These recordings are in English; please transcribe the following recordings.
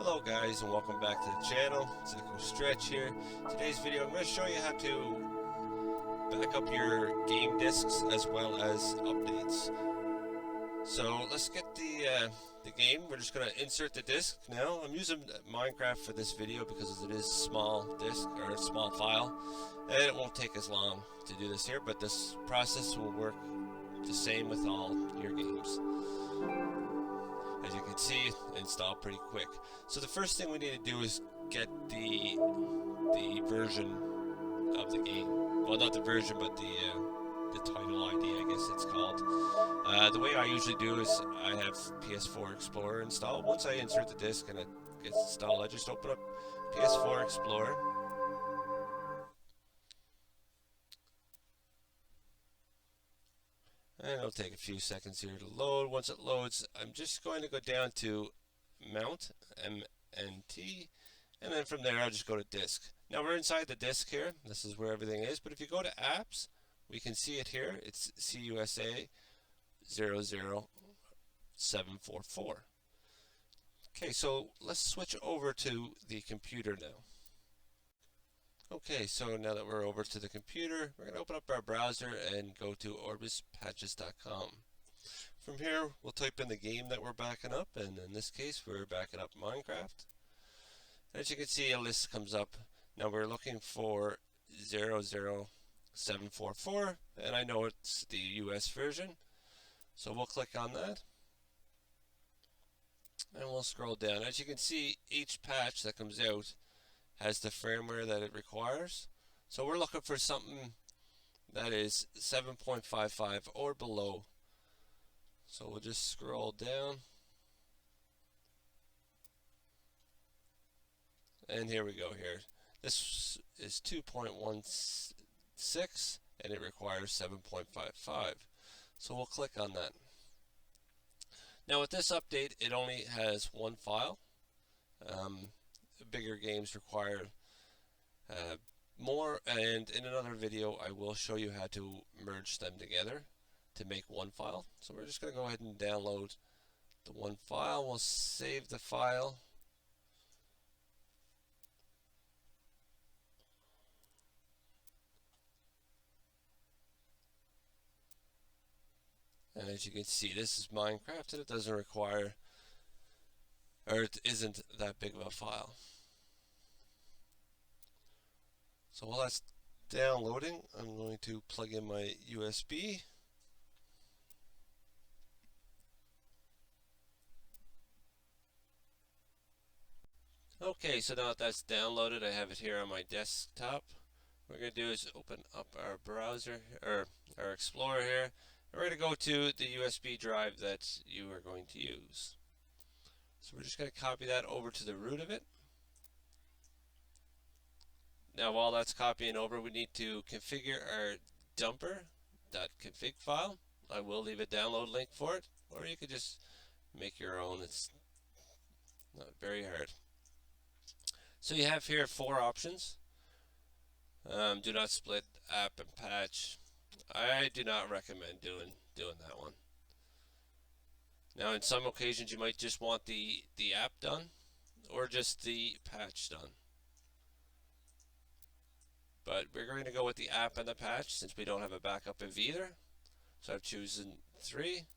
Hello guys and welcome back to the channel. It's Echo Stretch here. Today's video I'm going to show you how to back up your game disks as well as updates. So let's get the game. We're just going to insert the disk now. I'm using Minecraft for this video because it is a small disk or a small file, and it won't take as long to do this here, but this process will work the same with all your games. As you can see, install pretty quick. So the first thing we need to do is get the version of the game. Well, not the version, but the title ID, I guess it's called. The way I usually do is I have PS4 Explorer installed. Once I insert the disk and it gets installed, I just open up PS4 Explorer. And it'll take a few seconds here to load. Once it loads, I'm just going to go down to Mount, MNT, and then from there I'll just go to Disk. Now we're inside the disk here. This is where everything is, but if you go to Apps, we can see it here. It's CUSA 00744. Okay, so let's switch over to the computer now. Okay, so now that we're over to the computer, we're going to open up our browser and go to orbispatches.com. From here, we'll type in the game that we're backing up, and in this case, we're backing up Minecraft. As you can see, a list comes up. Now we're looking for 00744, and I know it's the US version, so we'll click on that. And we'll scroll down. As you can see, each patch that comes out has the firmware that it requires. So we're looking for something that is 7.55 or below. So we'll just scroll down. And here we go here. This is 2.16 and it requires 7.55. So we'll click on that. Now with this update, it only has one file. Bigger games require more, and in another video I will show you how to merge them together to make one file. So we're just going to go ahead and download the one file. We'll save the file. And as you can see, this is Minecraft, and it doesn't require, or it isn't that big of a file. So while that's downloading, I'm going to plug in my USB. Okay, so now that that's downloaded, I have it here on my desktop. What we're going to do is open up our browser, or our Explorer here, and we're going to go to the USB drive that you are going to use. So we're just going to copy that over to the root of it. Now while that's copying over, we need to configure our dumper.config file. I will leave a download link for it, or you could just make your own. It's not very hard. So you have here 4 options. Do not split, app, and patch. I do not recommend doing that one. Now in some occasions you might just want the app done, or just the patch done. But we're going to go with the app and the patch since we don't have a backup of either. So I've chosen 3.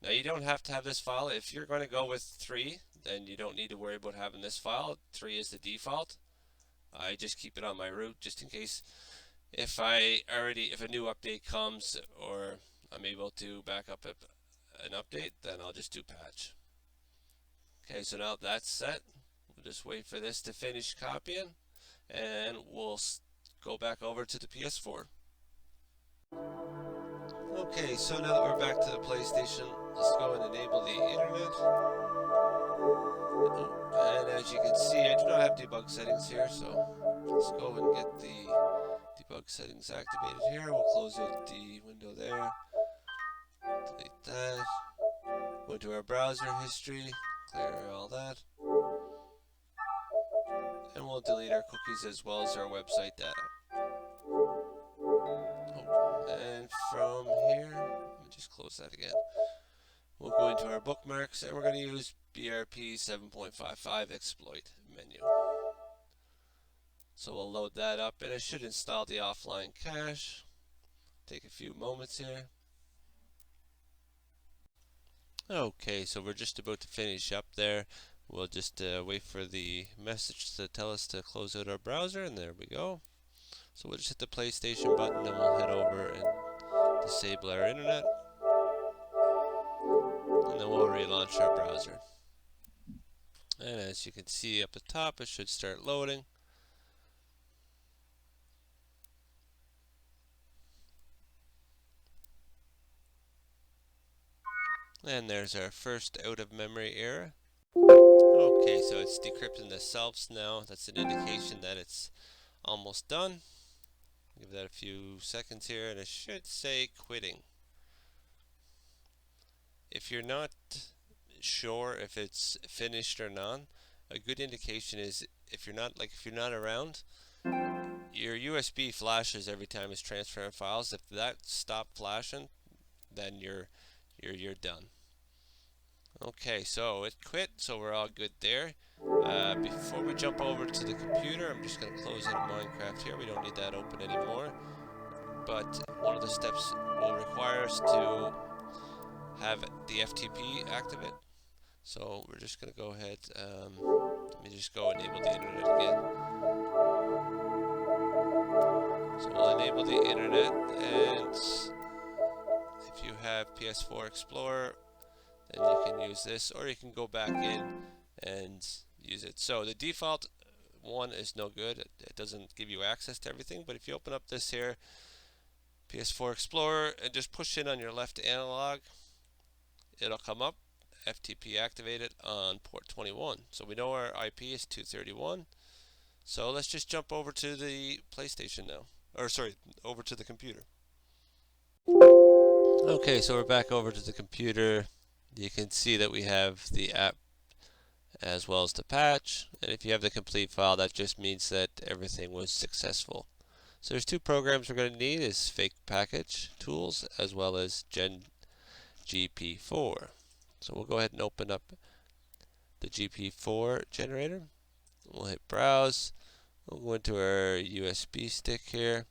Now you don't have to have this file. If you're going to go with 3, then you don't need to worry about having this file. 3 is the default. I just keep it on my root just in case if a new update comes or I'm able to back up an update, then I'll just do patch. Okay, so now that's set. We'll just wait for this to finish copying, and we'll go back over to the PS4. Okay, so now that we're back to the PlayStation, let's go and enable the internet. And as you can see, I do not have debug settings here, so let's go and get the debug settings activated here. We'll close out the window there, delete that, go into our browser history, clear all that. And we'll delete our cookies as well as our website data. And from here, let me just close that again. We'll go into our bookmarks, and we're going to use BRP 7.55 exploit menu. So we'll load that up, and it should install the offline cache. Take a few moments here. Okay, so we're just about to finish up there. We'll just wait for the message to tell us to close out our browser, and there we go. So we'll just hit the PlayStation button, and we'll head over and disable our internet, and then we'll relaunch our browser. And as you can see up the top, it should start loading. And there's our first out of memory error. Okay, so it's decrypting the selfs now. That's an indication that it's almost done. Give that a few seconds here, and it should say quitting. If you're not sure if it's finished or not, a good indication is if you're not around, your USB flashes every time it's transferring files. If that stopped flashing, then you're done. Okay, so it quit, so we're all good there. Before we jump over to the computer, I'm just going to close out of Minecraft here. We don't need that open anymore. But one of the steps will require us to have the FTP activate. So we're just going to go ahead, let me just go enable the internet again. So we'll enable the internet, and if you have PS4 Explorer, then you can use this, or you can go back in and use it. So the default one is no good. It doesn't give you access to everything, but if you open up this here, PS4 Explorer, and just push in on your left analog, it'll come up, FTP activated on port 21. So we know our IP is 231. So let's just jump over to the PlayStation now. Or sorry, over to the computer. Okay, so we're back over to the computer. You can see that we have the app as well as the patch. And if you have the complete file, that just means that everything was successful. So there's two programs we're going to need, is Pkg Tools as well as GP4. So we'll go ahead and open up the GP4 generator. We'll hit browse. We'll go into our USB stick here.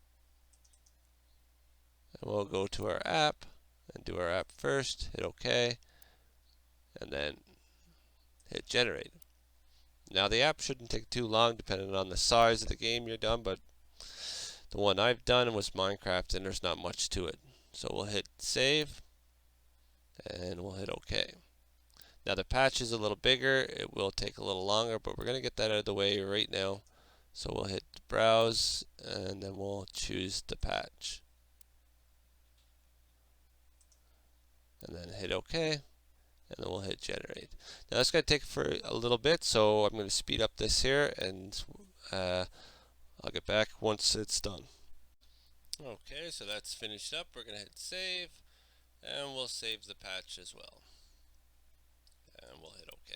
And we'll go to our app and do our app first. Hit OK. And then hit generate. Now the app shouldn't take too long depending on the size of the game you're done, but the one I've done was Minecraft and there's not much to it. So we'll hit save and we'll hit OK. Now the patch is a little bigger, it will take a little longer, but we're going to get that out of the way right now. So we'll hit browse and then we'll choose the patch. And then hit OK, and then we'll hit generate. Now that's going to take for a little bit, so I'm going to speed up this here and I'll get back once it's done. Okay, so that's finished up. We're going to hit save and we'll save the patch as well. And we'll hit OK.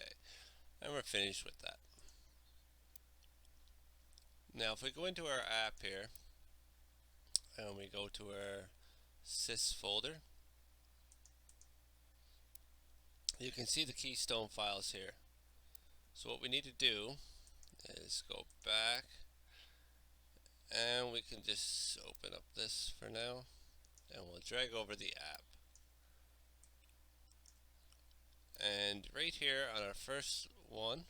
And we're finished with that. Now if we go into our app here and we go to our sys folder, you can see the keystone files here. So what we need to do is go back and we can just open up this for now and we'll drag over the app. And right here on our first one,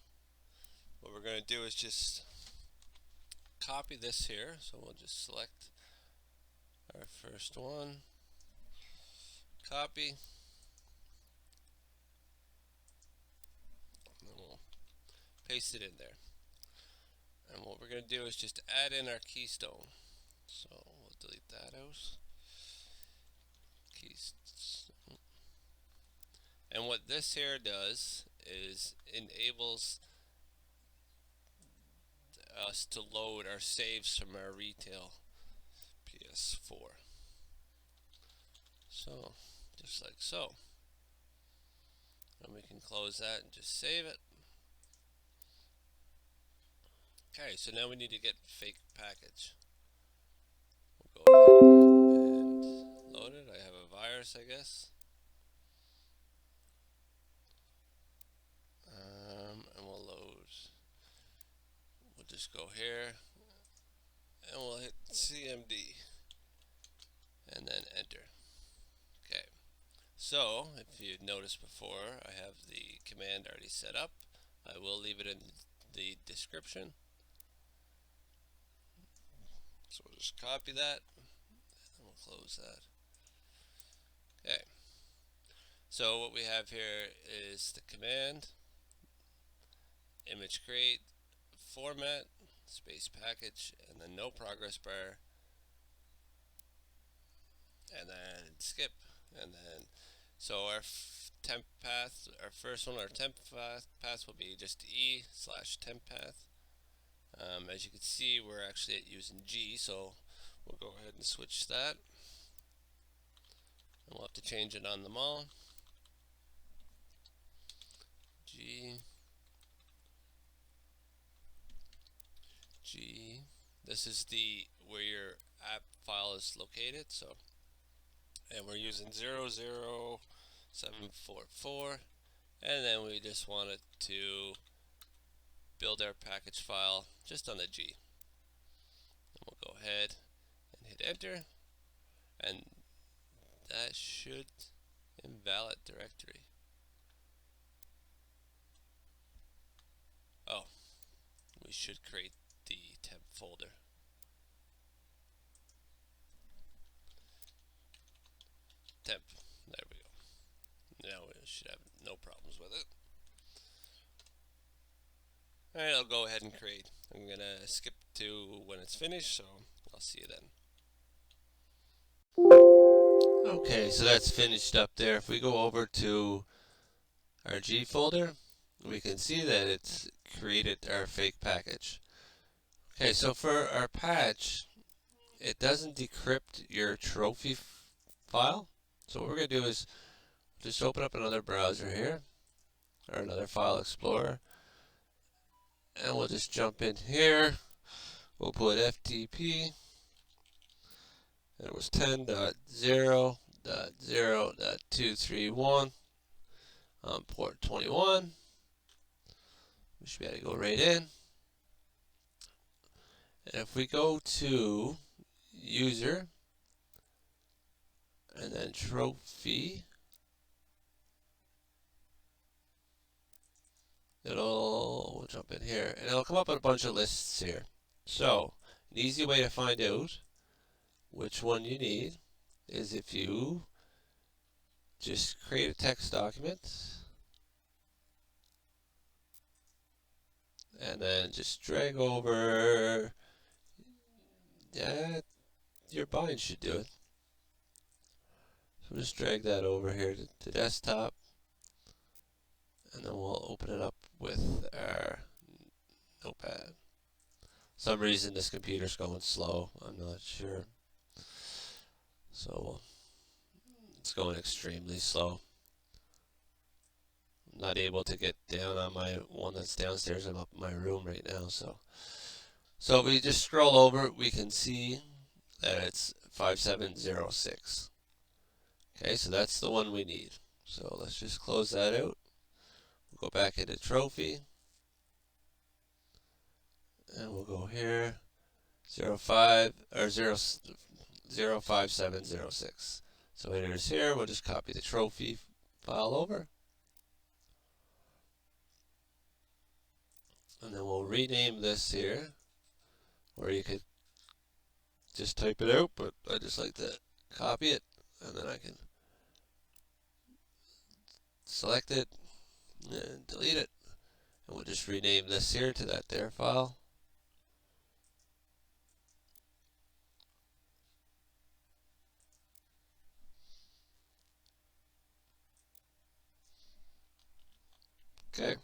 what we're going to do is just copy this here. So we'll just select our first one, copy, and we'll paste it in there. And what we're going to do is just add in our keystone. So we'll delete that out. Keystone. And what this here does is enables us to load our saves from our retail PS4. So, just like so. And we can close that and just save it. Okay, so now we need to get fake package. We'll go ahead and load it. I have a virus, I guess. here and we'll hit CMD and then enter. Okay, so if you noticed before, I have the command already set up. I will leave it in the description. So we'll just copy that and we'll close that. Okay, so what we have here is the command, image create, format, space package, and then no progress bar, and then skip, and then so our temp path, our first one, our temp path will be just e/temp path. As you can see, we're actually using G, so we'll go ahead and switch that, and we'll have to change it on them all. G. This is the where your app file is located. So, and we're using 00744, and then we just want it to build our package file just on the G. And we'll go ahead and hit enter, and that should invalid directory. Oh, we should create the temp folder. Temp, there we go. Now we should have no problems with it. Alright, I'll go ahead and create. I'm gonna skip to when it's finished, so I'll see you then. Okay, so that's finished up there. If we go over to our G folder, we can see that it's created our fake package. Okay, so for our patch, it doesn't decrypt your trophy file. So what we're going to do is just open up another browser here, or another file explorer, and we'll just jump in here. We'll put FTP, and it was 10.0.0.231 on port 21. We should be able to go right in. And if we go to user and then trophy, we'll jump in here and it'll come up with a bunch of lists here. So an easy way to find out which one you need is if you just create a text document and then just drag over, your bind should do it. So just drag that over here to desktop, and then we'll open it up with our notepad. For some reason this computer's going slow, I'm not sure. So it's going extremely slow. I'm not able to get down on my one that's downstairs. I'm up in my room right now. So if we just scroll over, we can see that it's 5706. Okay, so that's the one we need. So let's just close that out. We'll go back into trophy, and we'll go here 05706. So it is here. We'll just copy the trophy file over, and then we'll rename this here, or you could just type it out, but I just like to copy it, and then I can select it and delete it, and we'll just rename this here to that there file. Okay,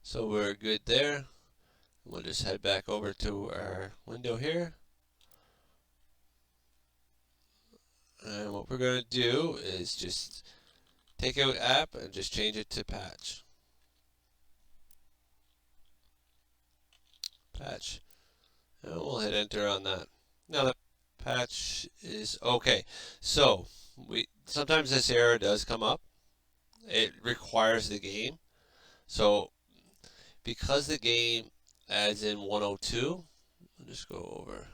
so we're good there. We'll just head back over to our window here, and what we're going to do is just take out app and just change it to patch. And we'll hit enter on that. Now the patch is okay. So sometimes this error does come up. It requires the game. So because the game as in 102. I'll just go over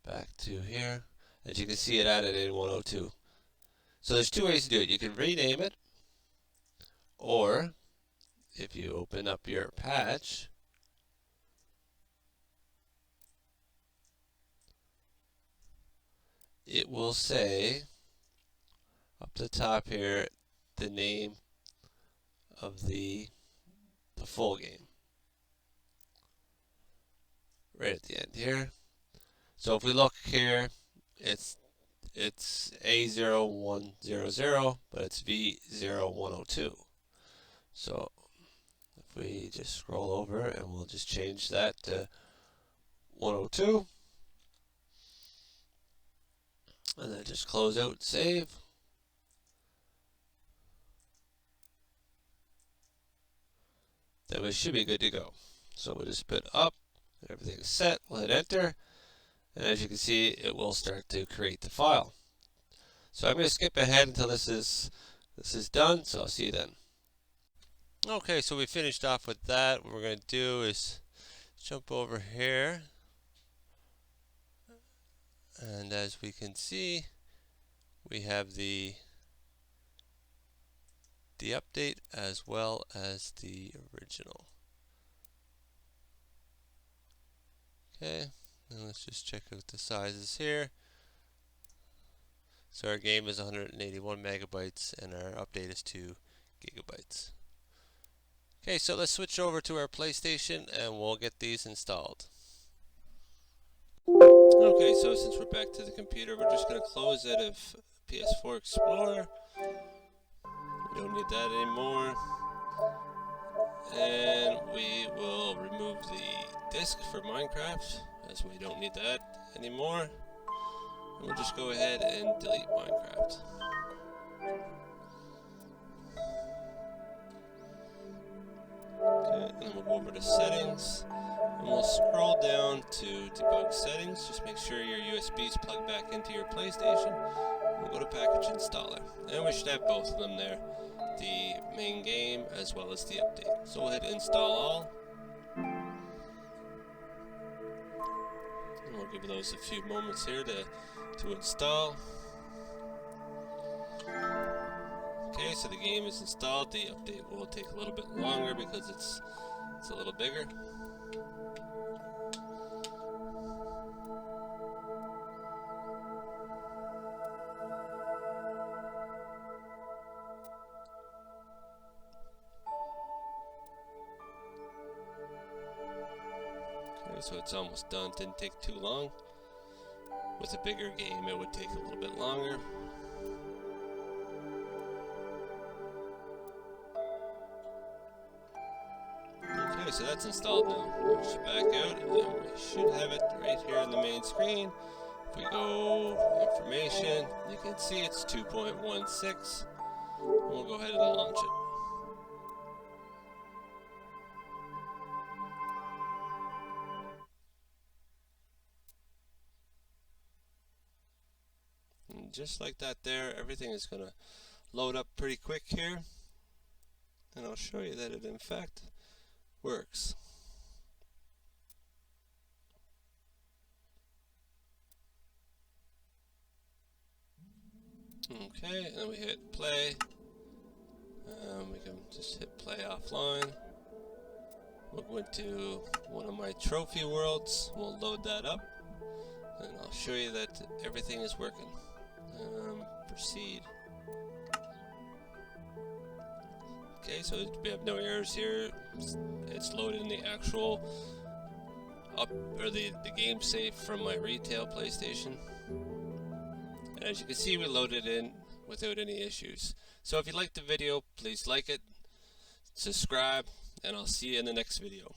back to here. As you can see, it added in 102. So there's two ways to do it. You can rename it, or if you open up your patch, it will say up the top here the name of the full game right at the end here. So if we look here, it's A0100, but it's V0102. So if we just scroll over, and we'll just change that to 102, and then just close out and save. Then we should be good to go. So we'll just put up, everything is set, we'll hit enter, and as you can see, it will start to create the file. So I'm going to skip ahead until this is done, so I'll see you then. Okay, so we finished off with that. What we're going to do is jump over here, and as we can see, we have the update as well as the original. Okay, and let's just check out the sizes here. So our game is 181 megabytes and our update is 2 gigabytes. Okay, so let's switch over to our PlayStation and we'll get these installed. Okay, so since we're back to the computer, we're just going to close out of PS4 Explorer. We don't need that anymore. And we will remove the disk for Minecraft, as we don't need that anymore. And we'll just go ahead and delete Minecraft. Okay, and then we'll go over to settings, and we'll scroll down to debug settings. Just make sure your USB is plugged back into your PlayStation. We'll go to package installer, and we should have both of them there, the main game as well as the update. So we'll hit install all, and we'll give those a few moments here to install. Okay, so the game is installed. The update will take a little bit longer because it's a little bigger. Okay, so it's almost done. Didn't take too long. With a bigger game, it would take a little bit longer. Okay, so that's installed now. We'll just back out, and we should have it right here on the main screen. If we go information, you can see it's 2.16. We'll go ahead and launch it. And just like that there, everything is going to load up pretty quick here. And I'll show you that it in fact works. Okay, and then we hit play. We can just hit play offline. We'll go into one of my trophy worlds. We'll load that up, and I'll show you that everything is working. Proceed. Okay, so we have no errors here. It's loaded in the actual the game save from my retail PlayStation. And as you can see, we loaded in without any issues. So if you liked the video, please like it, subscribe, and I'll see you in the next video.